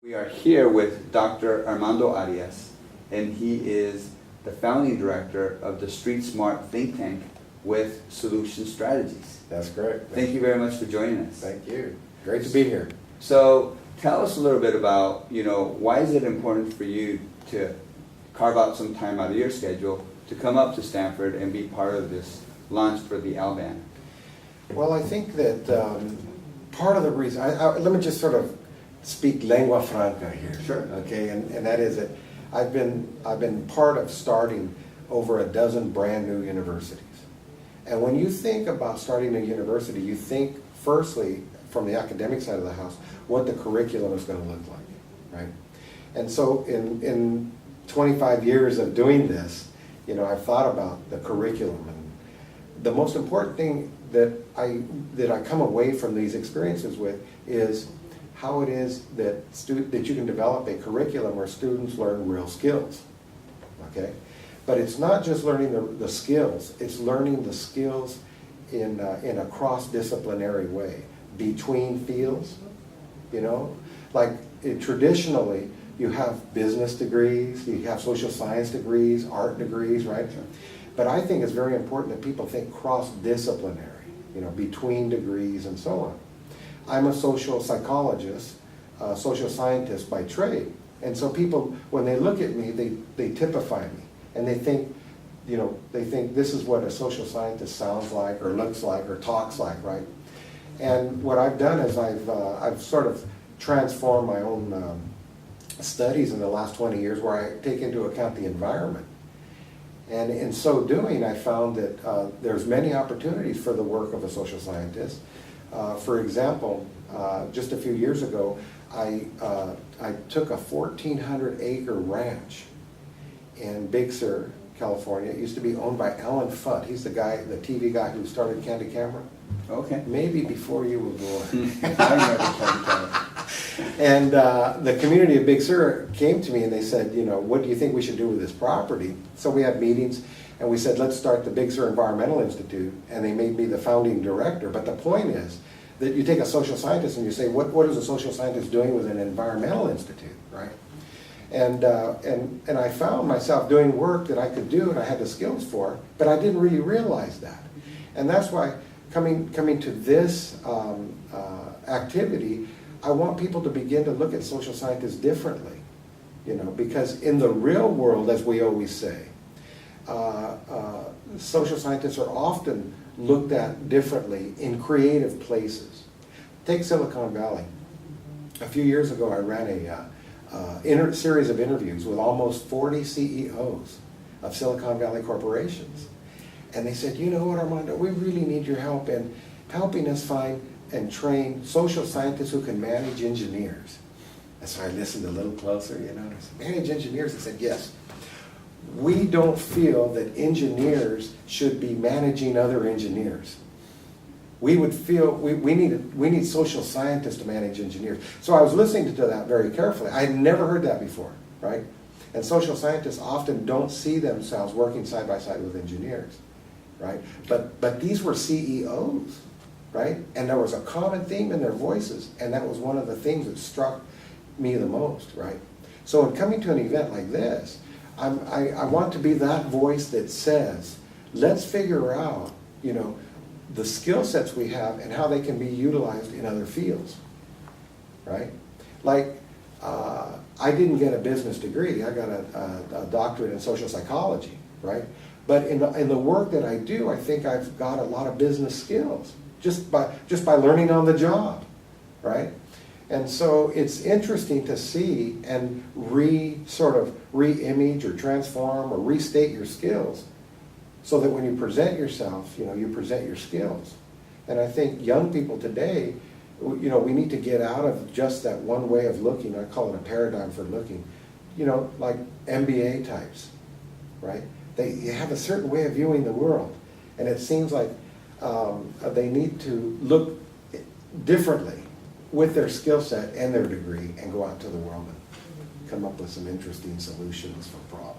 We are here with Dr. Armando Arias, and he is the founding director of the Street Smart think tank with Solution Strategies. That's correct. Thank you very much for joining us. Thank you. Great to be here. So tell us a little bit about, why is it important for you to carve out some time out of your schedule to come up to Stanford and be part of this launch for the LBAN? Well, I think that part of the reason, let me just sort of speak lengua franca here. Sure. Okay, and that is that I've been part of starting over a dozen brand new universities. And when you think about starting a university, you think firstly from the academic side of the house what the curriculum is going to look like, right? And so in 25 years of doing this, I've thought about the curriculum, and the most important thing that I come away from these experiences with is how it is that you can develop a curriculum where students learn real skills, okay? But it's not just learning the skills, it's learning the skills in a cross-disciplinary way, between fields, Like traditionally, you have business degrees, you have social science degrees, art degrees, right? But I think it's very important that people think cross-disciplinary, between degrees and so on. I'm a social psychologist, social scientist by trade. And so people, when they look at me, they typify me. And they think, this is what a social scientist sounds like or looks like or talks like, right? And what I've done is I've sort of transformed my own studies in the last 20 years where I take into account the environment. And in so doing, I found that there's many opportunities for the work of a social scientist. For example, just a few years ago, I took a 1,400-acre ranch in Big Sur, California. It used to be owned by Alan Fudd. He's the TV guy who started Candid Camera. Okay. Maybe before you were born. I remember Candid Camera. And the community of Big Sur came to me and they said, what do you think we should do with this property? So we had meetings and we said, let's start the Big Sur Environmental Institute, and they made me the founding director. But the point is that you take a social scientist and you say, what is a social scientist doing with an environmental institute, right? And I found myself doing work that I could do and I had the skills for, but I didn't really realize that. And that's why coming to this activity, I want people to begin to look at social scientists differently, because in the real world, as we always say, social scientists are often looked at differently in creative places. Take Silicon Valley. A few years ago, I ran a series of interviews with almost 40 CEOs of Silicon Valley corporations. And they said, you know what, Armando, we really need your help in helping us find and train social scientists who can manage engineers. And so I listened a little closer, and I said, manage engineers? I said, yes. We don't feel that engineers should be managing other engineers. We would feel we need social scientists to manage engineers. So I was listening to that very carefully. I had never heard that before, right? And social scientists often don't see themselves working side by side with engineers, right? But these were CEOs, right? And there was a common theme in their voices, and that was one of the things that struck me the most, right? So in coming to an event like this, I want to be that voice that says, let's figure out, the skill sets we have and how they can be utilized in other fields, right? Like, I didn't get a business degree. I got a doctorate in social psychology, right? But in the work that I do, I think I've got a lot of business skills just by learning on the job, right? And so it's interesting to see and re-image or transform or restate your skills so that when you present yourself, you present your skills. And I think young people today, we need to get out of just that one way of looking. I call it a paradigm for looking, like MBA types, right? They have a certain way of viewing the world. And it seems like they need to look differently with their skill set and their degree and go out to the world and come up with some interesting solutions for problems.